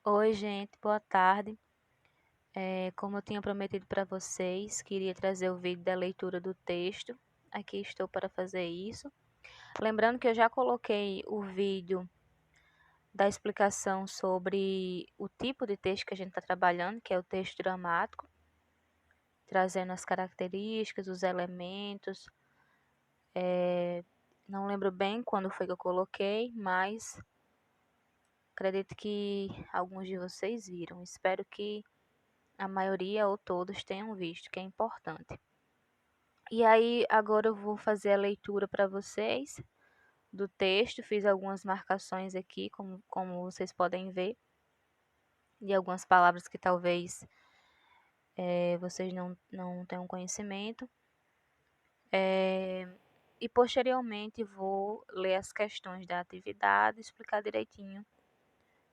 Oi, gente, boa tarde. Como eu tinha prometido para vocês, queria trazer o vídeo da leitura do texto. Aqui estou para fazer isso. Lembrando que eu já coloquei o vídeo da explicação sobre o tipo de texto que a gente está trabalhando, que é o texto dramático, trazendo as características, os elementos. Não lembro bem quando foi que eu coloquei, mas acredito que alguns de vocês viram. Espero que a maioria ou todos tenham visto, que é importante. E aí, agora eu vou fazer a leitura para vocês do texto. Fiz algumas marcações aqui, como vocês podem ver, de algumas palavras que talvez vocês não tenham conhecimento. E posteriormente vou ler as questões da atividade e explicar direitinho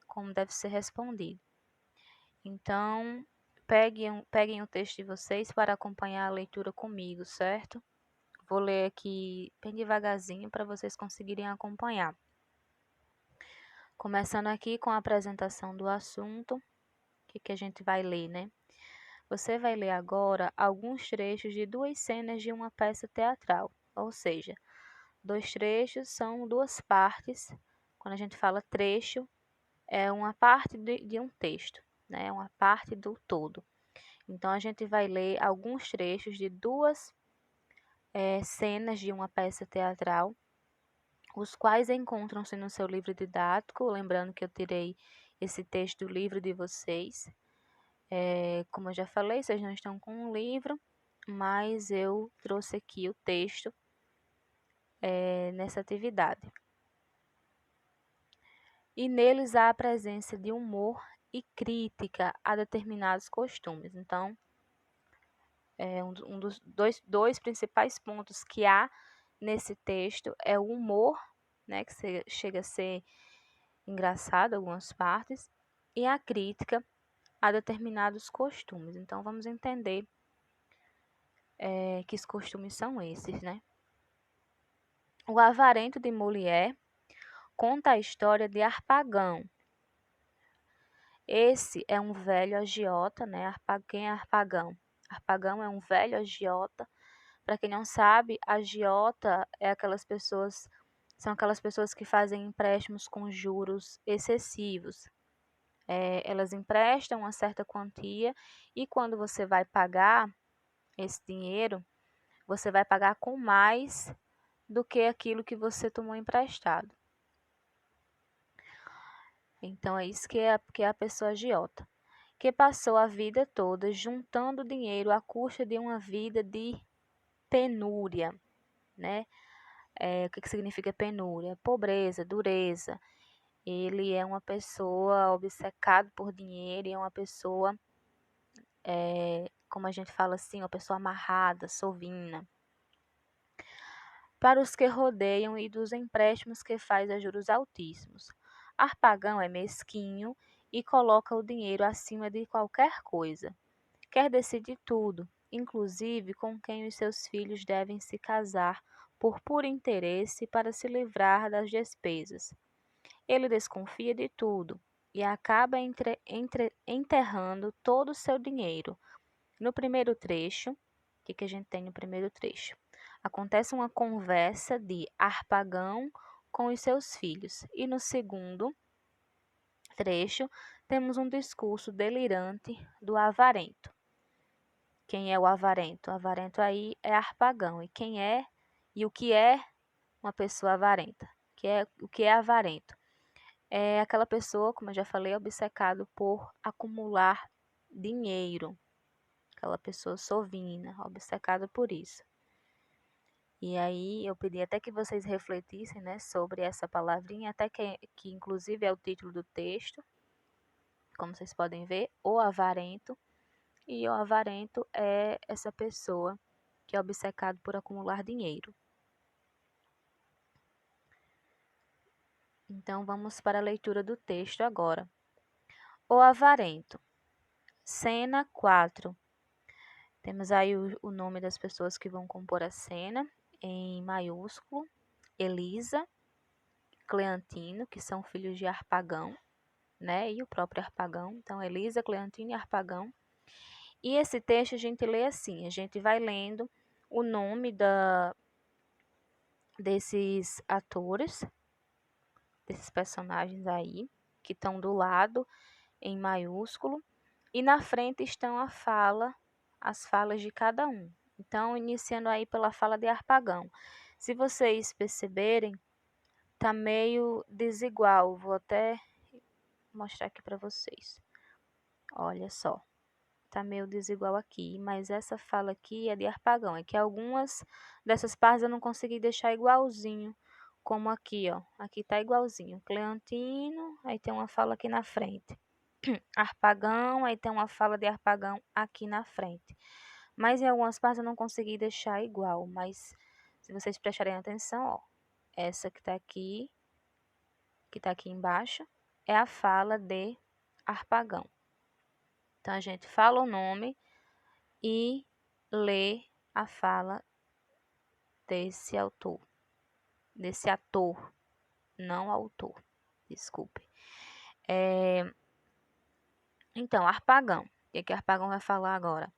como deve ser respondido. Então, peguem o texto de vocês para acompanhar a leitura comigo, certo? Vou ler aqui bem devagarzinho para vocês conseguirem acompanhar. Começando aqui com a apresentação do assunto, o que a gente vai ler, né? Você vai ler agora alguns trechos de duas cenas de uma peça teatral, ou seja, dois trechos são duas partes. Quando a gente fala trecho, é uma parte de um texto, né? É uma parte do todo. Então, a gente vai ler alguns trechos de duas cenas de uma peça teatral, os quais encontram-se no seu livro didático. Lembrando que eu tirei esse texto do livro de vocês. Como eu já falei, vocês não estão com o livro, mas eu trouxe aqui o texto nessa atividade. E neles há a presença de humor e crítica a determinados costumes. Então, um dos dois principais pontos que há nesse texto é o humor, né, que chega a ser engraçado em algumas partes, e a crítica a determinados costumes. Então, vamos entender que costumes são esses, né? O Avarento de Molière conta a história de Harpagon. Esse é um velho agiota, né? Quem é Harpagon? Harpagon é um velho agiota. Para quem não sabe, agiota são aquelas pessoas que fazem empréstimos com juros excessivos. Elas emprestam uma certa quantia e quando você vai pagar esse dinheiro, você vai pagar com mais do que aquilo que você tomou emprestado. Então, é isso que é a pessoa agiota, que passou a vida toda juntando dinheiro à custa de uma vida de penúria, né? O que significa penúria? Pobreza, dureza. Ele é uma pessoa obcecada por dinheiro, é uma pessoa, como a gente fala assim, uma pessoa amarrada, sovina. Para os que rodeiam e dos empréstimos que faz a juros altíssimos. Harpagon é mesquinho e coloca o dinheiro acima de qualquer coisa. Quer decidir tudo, inclusive com quem os seus filhos devem se casar por puro interesse para se livrar das despesas. Ele desconfia de tudo e acaba enterrando todo o seu dinheiro. No primeiro trecho, o que a gente tem no primeiro trecho? Acontece uma conversa de Harpagon com os seus filhos. E no segundo trecho, temos um discurso delirante do avarento. Quem é o avarento? O avarento aí é Harpagon. E o que é uma pessoa avarenta? O que é avarento? É aquela pessoa, como eu já falei, obcecado por acumular dinheiro. Aquela pessoa sovina, obcecada por isso. E aí eu pedi até que vocês refletissem, né, sobre essa palavrinha, até que inclusive é o título do texto, como vocês podem ver, o avarento. E o avarento é essa pessoa que é obcecado por acumular dinheiro. Então vamos para a leitura do texto agora. O avarento. Cena 4. Temos aí o nome das pessoas que vão compor a cena em maiúsculo. Elisa, Cleantino, que são filhos de Harpagon, né? E o próprio Harpagão. Então, Elisa, Cleantina e Harpagão. E esse texto a gente lê assim, a gente vai lendo o nome desses atores, desses personagens aí, que estão do lado em maiúsculo, e na frente estão as falas de cada um. Então, iniciando aí pela fala de Harpagão. Se vocês perceberem, tá meio desigual. Vou até mostrar aqui para vocês. Olha só, tá meio desigual aqui, mas essa fala aqui é de Harpagão. É que algumas dessas partes eu não consegui deixar igualzinho, como aqui, ó. Aqui tá igualzinho. Cleantino, aí tem uma fala aqui na frente. Harpagão, aí tem uma fala de Harpagão aqui na frente. Mas em algumas partes eu não consegui deixar igual, mas se vocês prestarem atenção, ó, essa que tá aqui embaixo, é a fala de Harpagão. Então a gente fala o nome e lê a fala desse ator, não autor, desculpe. Então, Harpagão, o que Harpagão vai falar agora?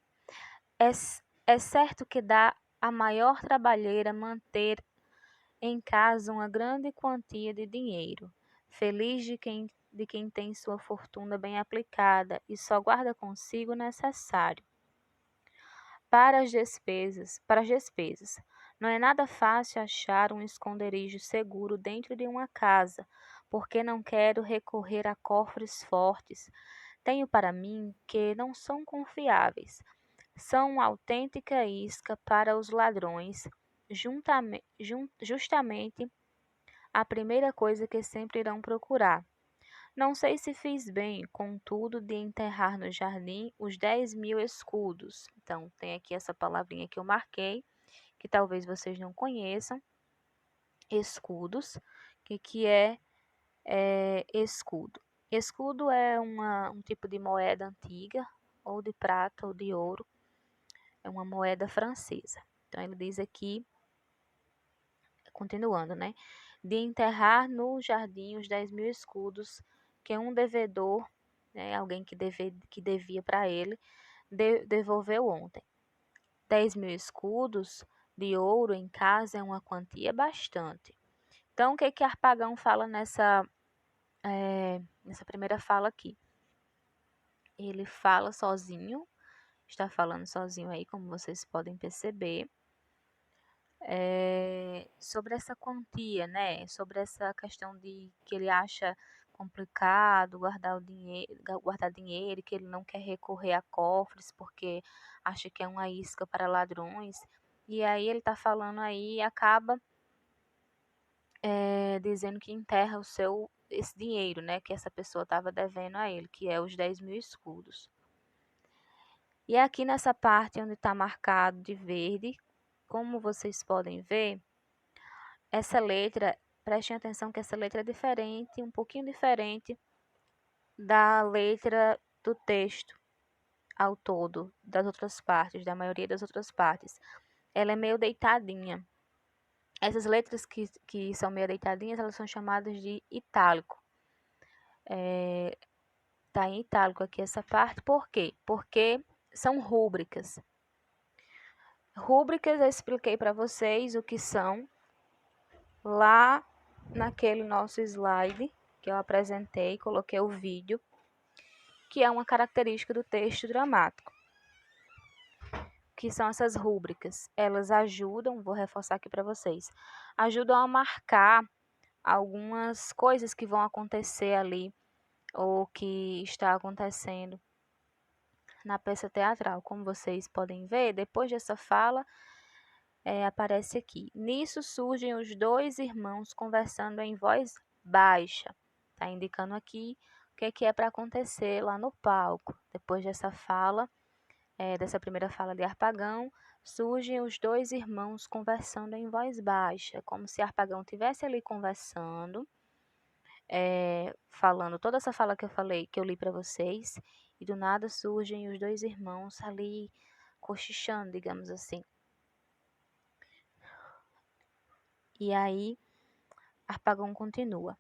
É certo que dá a maior trabalheira manter em casa uma grande quantia de dinheiro, feliz de quem tem sua fortuna bem aplicada e só guarda consigo o necessário. Para as despesas. Não é nada fácil achar um esconderijo seguro dentro de uma casa, porque não quero recorrer a cofres fortes. Tenho para mim que não são confiáveis. São uma autêntica isca para os ladrões, justamente a primeira coisa que sempre irão procurar. Não sei se fiz bem, contudo, de enterrar no jardim os 10.000 escudos. Então, tem aqui essa palavrinha que eu marquei, que talvez vocês não conheçam. Escudos. O que é escudo? Escudo é um tipo de moeda antiga, ou de prata ou de ouro. É uma moeda francesa. Então, ele diz aqui, continuando, né? De enterrar no jardim os 10.000 escudos que um devedor, né, alguém que devia para ele, devolveu ontem. 10.000 escudos de ouro em casa é uma quantia bastante. Então, o que Harpagão fala nessa primeira fala aqui? Ele fala sozinho, está falando sozinho aí, como vocês podem perceber. Sobre essa quantia, né? Sobre essa questão de que ele acha complicado guardar dinheiro, que ele não quer recorrer a cofres porque acha que é uma isca para ladrões. E aí ele tá falando aí e acaba dizendo que enterra esse dinheiro, né? Que essa pessoa estava devendo a ele, que é os 10.000 escudos. E aqui nessa parte onde está marcado de verde, como vocês podem ver, essa letra, prestem atenção que essa letra é diferente, um pouquinho diferente da letra do texto ao todo, das outras partes, da maioria das outras partes. Ela é meio deitadinha. Essas letras que são meio deitadinhas, elas são chamadas de itálico. Tá em itálico aqui essa parte, por quê? Porque são rúbricas. Rúbricas eu expliquei para vocês o que são lá naquele nosso slide que eu apresentei, coloquei o vídeo, que é uma característica do texto dramático, que são essas rúbricas. Elas ajudam, vou reforçar aqui para vocês, ajudam a marcar algumas coisas que vão acontecer ali, ou que está acontecendo na peça teatral. Como vocês podem ver, depois dessa fala, aparece aqui. Nisso surgem os dois irmãos conversando em voz baixa. Está indicando aqui o que é para acontecer lá no palco. Depois dessa fala, dessa primeira fala de Harpagão, surgem os dois irmãos conversando em voz baixa, como se Harpagão estivesse ali conversando, falando toda essa fala que eu falei, que eu li para vocês, e do nada surgem os dois irmãos ali cochichando, digamos assim. E aí, Harpagão continua.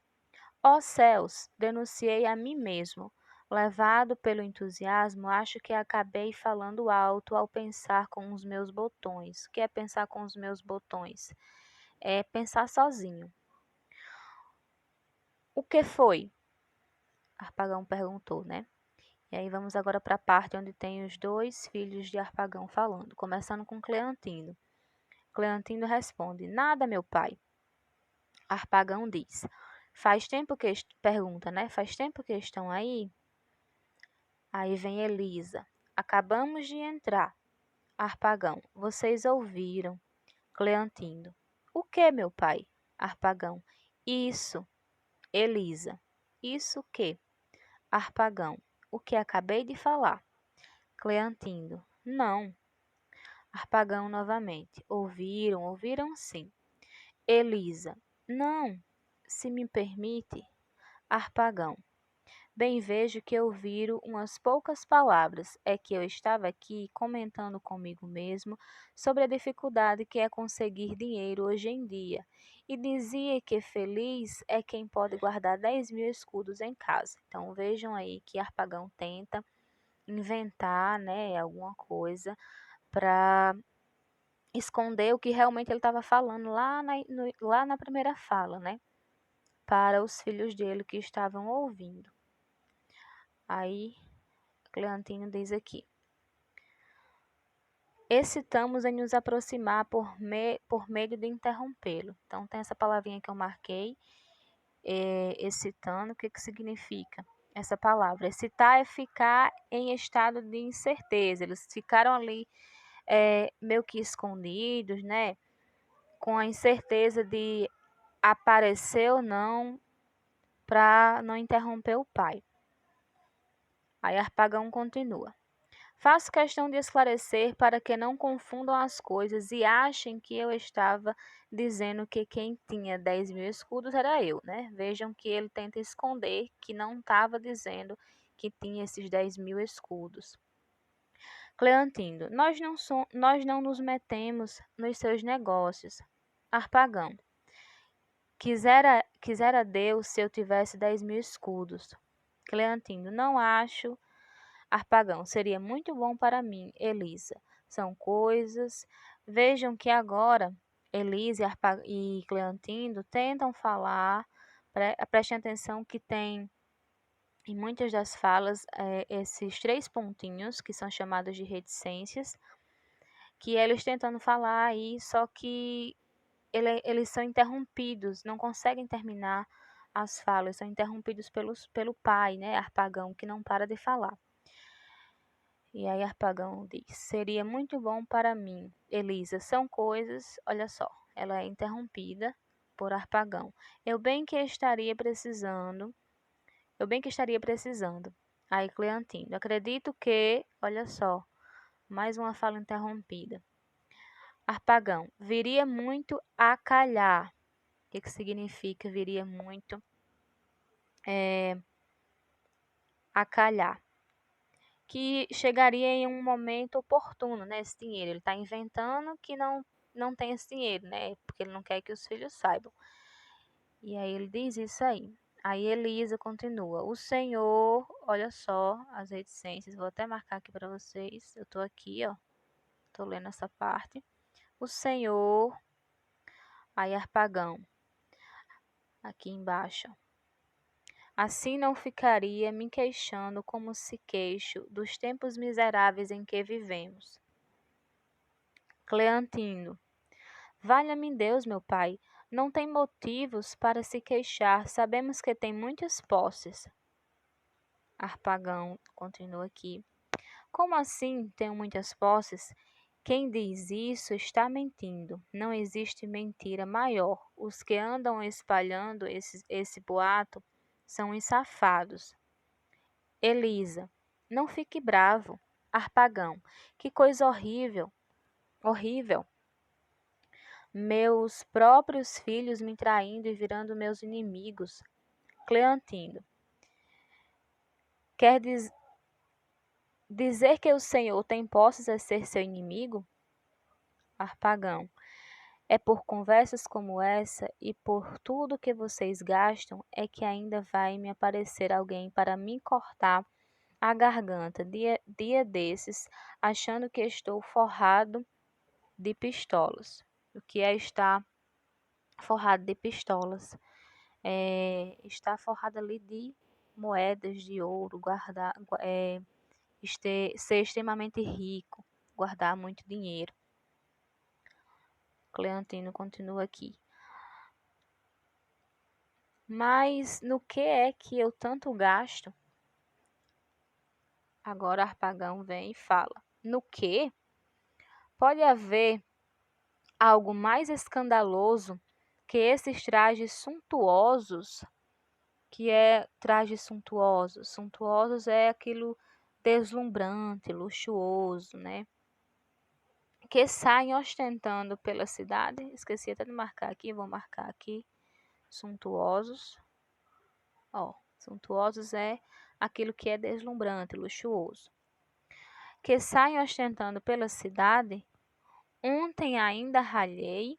Ó céus, denunciei a mim mesmo. Levado pelo entusiasmo, acho que acabei falando alto ao pensar com os meus botões. O que é pensar com os meus botões? É pensar sozinho. O que foi? Arpagão perguntou, né? E aí vamos agora para a parte onde tem os dois filhos de Arpagão falando, começando com Cleantino. Cleantino responde: Nada, meu pai. Arpagão diz: Faz tempo que pergunta, né? Faz tempo que estão aí? Aí vem Elisa. Acabamos de entrar. Arpagão: Vocês ouviram? Cleantino: O que, meu pai? Arpagão: Isso. Elisa: Isso o quê? Arpagão: O que acabei de falar. Cleantino: Não. Arpagão novamente: Ouviram sim. Elisa: Não, se me permite. Arpagão: Bem vejo que ouviram umas poucas palavras. É que eu estava aqui comentando comigo mesmo sobre a dificuldade que é conseguir dinheiro hoje em dia. E dizia que feliz é quem pode guardar 10.000 escudos em casa. Então vejam aí que Arpagão tenta inventar, né, alguma coisa para esconder o que realmente ele estava falando lá na primeira fala, né? Para os filhos dele que estavam ouvindo. Aí, Cleantino diz aqui: excitamos em nos aproximar por meio de interrompê-lo. Então, tem essa palavrinha que eu marquei, excitando, o que significa essa palavra? Excitar é ficar em estado de incerteza. Eles ficaram ali meio que escondidos, né? Com a incerteza de aparecer ou não para não interromper o pai. Aí Arpagão continua: Faço questão de esclarecer para que não confundam as coisas e achem que eu estava dizendo que quem tinha 10.000 escudos era eu, né? Vejam que ele tenta esconder que não estava dizendo que tinha esses 10.000 escudos. Cleantino: nós não nos metemos nos seus negócios. Arpagão: Quisera Deus se eu tivesse 10.000 escudos. Cleantino: Não acho. Arpagão: Seria muito bom para mim. Elisa: São coisas. Vejam que agora Elisa e Cleantino tentam falar. Prestem atenção que tem em muitas das falas esses 3 pontinhos que são chamados de reticências, que eles tentando falar aí, só que eles são interrompidos, não conseguem terminar as falas, são interrompidos pelo pai, né, Arpagão, que não para de falar. E aí Arpagão diz: Seria muito bom para mim. Elisa: São coisas, olha só, ela é interrompida por Arpagão. Eu bem que estaria precisando. Aí Cleantino: Acredito que, olha só, mais uma fala interrompida. Arpagão: Viria muito a calhar. O que significa viria muito a calhar? Que chegaria em um momento oportuno, né, esse dinheiro. Ele está inventando que não tem esse dinheiro, né, porque ele não quer que os filhos saibam. E aí ele diz isso aí. Aí Elisa continua: O Senhor, olha só as reticências, vou até marcar aqui para vocês. Eu estou aqui, ó, estou lendo essa parte. O Senhor, aí Arpagão, aqui embaixo. Assim não ficaria me queixando como se queixo dos tempos miseráveis em que vivemos. Cleantino: Valha-me Deus, meu pai, não tem motivos para se queixar, sabemos que tem muitas posses. Arpagão continua aqui: Como assim tenho muitas posses? Quem diz isso está mentindo. Não existe mentira maior. Os que andam espalhando esse boato são os safados. Elisa: Não fique bravo. Arpagão: Que coisa horrível, horrível. Meus próprios filhos me traindo e virando meus inimigos. Cleantino: Quer dizer que o Senhor tem posses a ser seu inimigo? Arpagão: É por conversas como essa e por tudo que vocês gastam é que ainda vai me aparecer alguém para me cortar a garganta dia desses, achando que estou forrado de pistolas. O que é estar forrado de pistolas? Está forrado ali de moedas de ouro, ser extremamente rico, guardar muito dinheiro. Cleantino continua aqui. Mas no que é que eu tanto gasto? Agora Harpagão vem e fala. No que? Pode haver algo mais escandaloso que esses trajes suntuosos? Que é trajes suntuosos? Suntuosos é aquilo deslumbrante, luxuoso, né? Que saem ostentando pela cidade. Esqueci até de marcar aqui, vou marcar aqui. Suntuosos. Ó, suntuosos é aquilo que é deslumbrante, luxuoso. Que saem ostentando pela cidade. Ontem ainda ralhei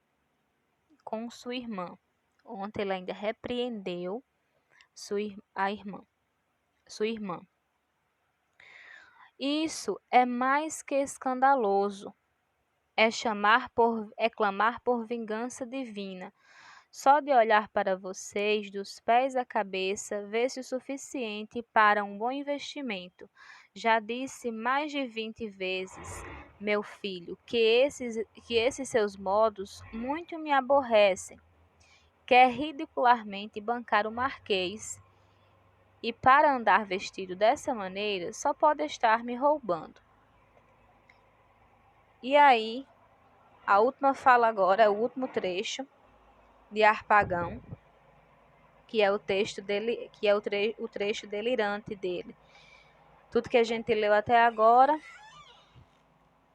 com sua irmã. Ontem ele ainda repreendeu sua irmã. Isso é mais que escandaloso. É clamar por vingança divina. Só de olhar para vocês, dos pés à cabeça, vê-se o suficiente para um bom investimento. Já disse mais de 20 vezes, meu filho, que esses seus modos muito me aborrecem. Quer ridicularmente bancar o Marquês, e para andar vestido dessa maneira, só pode estar me roubando. E aí, a última fala agora é o último trecho de Harpagão, que é o texto dele, que é o trecho delirante dele. Tudo que a gente leu até agora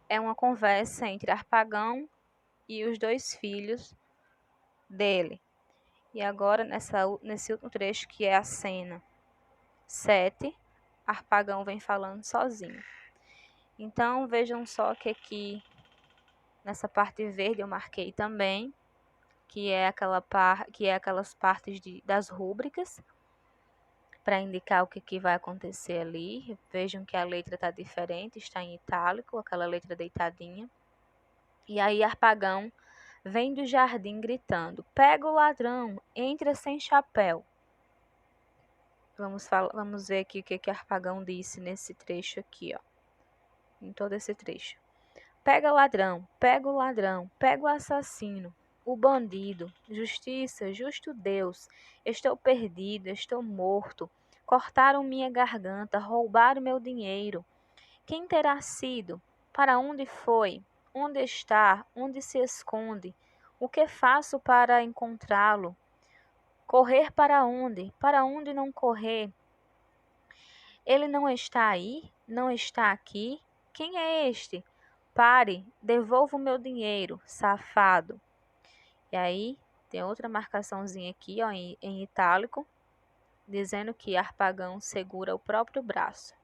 é uma conversa entre Harpagão e os dois filhos dele. E agora, nesse último trecho, que é a cena 7, Harpagão vem falando sozinho. Então, vejam só que aqui, nessa parte verde, eu marquei também, que é aquelas partes das rúbricas, para indicar o que vai acontecer ali. Vejam que a letra está diferente, está em itálico, aquela letra deitadinha. E aí Harpagão vem do jardim gritando: pega o ladrão, entra sem chapéu. Vamos ver aqui o que Harpagão disse nesse trecho aqui, ó. Em todo esse trecho. Pega o ladrão, pega o assassino, o bandido, justiça, justo Deus, estou perdido, estou morto, cortaram minha garganta, roubaram meu dinheiro. Quem terá sido? Para onde foi? Onde está? Onde se esconde? O que faço para encontrá-lo? Correr para onde? Para onde não correr? Ele não está aí? Não está aqui? Quem é este? Pare, devolva o meu dinheiro, safado. E aí, tem outra marcaçãozinha aqui, ó, em itálico, dizendo que Harpagão segura o próprio braço.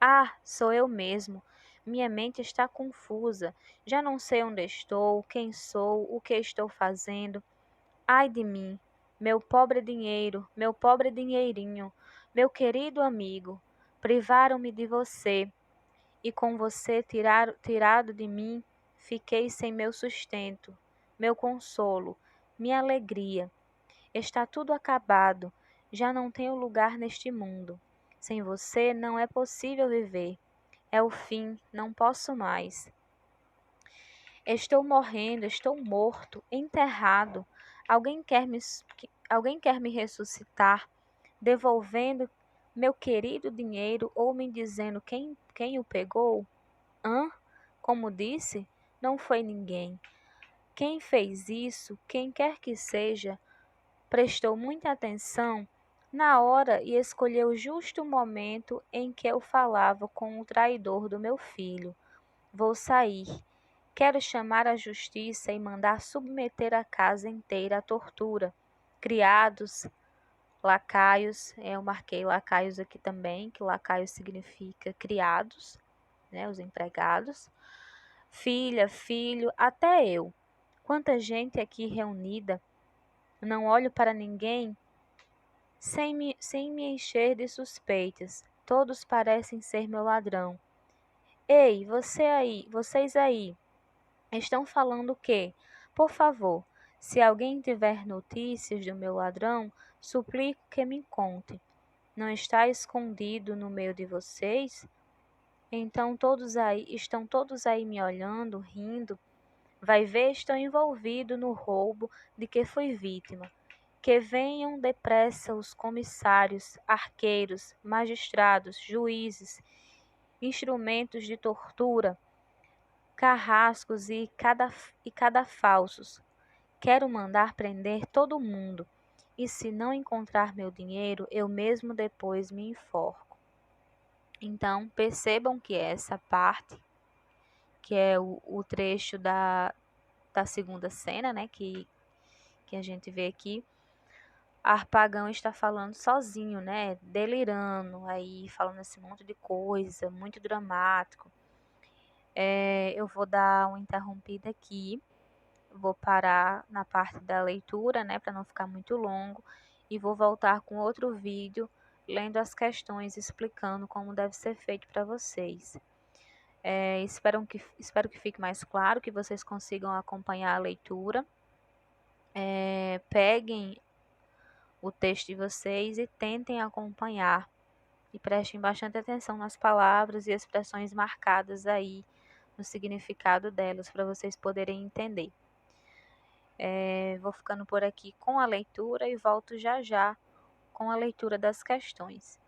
Ah, sou eu mesmo. Minha mente está confusa. Já não sei onde estou, quem sou, o que estou fazendo. Ai de mim, meu pobre dinheiro, meu pobre dinheirinho, meu querido amigo, privaram-me de você. E com você tirado de mim, fiquei sem meu sustento, meu consolo, minha alegria. Está tudo acabado, já não tenho lugar neste mundo. Sem você não é possível viver. É o fim, não posso mais. Estou morrendo, estou morto, enterrado. Alguém quer me ressuscitar, devolvendo meu querido dinheiro ou me dizendo quem o pegou? Hã? Como disse, não foi ninguém. Quem fez isso, quem quer que seja, prestou muita atenção na hora e escolheu justo o momento em que eu falava com o traidor do meu filho. Vou sair. Quero chamar a justiça e mandar submeter a casa inteira à tortura. Criados, lacaios, eu marquei lacaios aqui também, que lacaios significa criados, né, os empregados. Filha, filho, até eu. Quanta gente aqui reunida! Não olho para ninguém sem me encher de suspeitas. Todos parecem ser meu ladrão. Ei, vocês aí, estão falando o quê? Por favor, se alguém tiver notícias do meu ladrão, suplico que me conte. Não está escondido no meio de vocês? Então estão todos aí me olhando, rindo. Vai ver, estou envolvido no roubo de que fui vítima. Que venham depressa os comissários, arqueiros, magistrados, juízes, instrumentos de tortura, carrascos e cadafalsos. Quero mandar prender todo mundo, e se não encontrar meu dinheiro, eu mesmo depois me enforco. Então, percebam que essa parte, que é o trecho da segunda cena, né, que a gente vê aqui, Harpagon está falando sozinho, né, delirando, aí falando esse monte de coisa, muito dramático. Eu vou dar uma interrompida aqui, vou parar na parte da leitura, né, para não ficar muito longo, e vou voltar com outro vídeo, lendo as questões, explicando como deve ser feito para vocês. Espero que fique mais claro, que vocês consigam acompanhar a leitura. Peguem o texto de vocês e tentem acompanhar. E prestem bastante atenção nas palavras e expressões marcadas aí no significado delas, para vocês poderem entender. Vou ficando por aqui com a leitura e volto já já com a leitura das questões.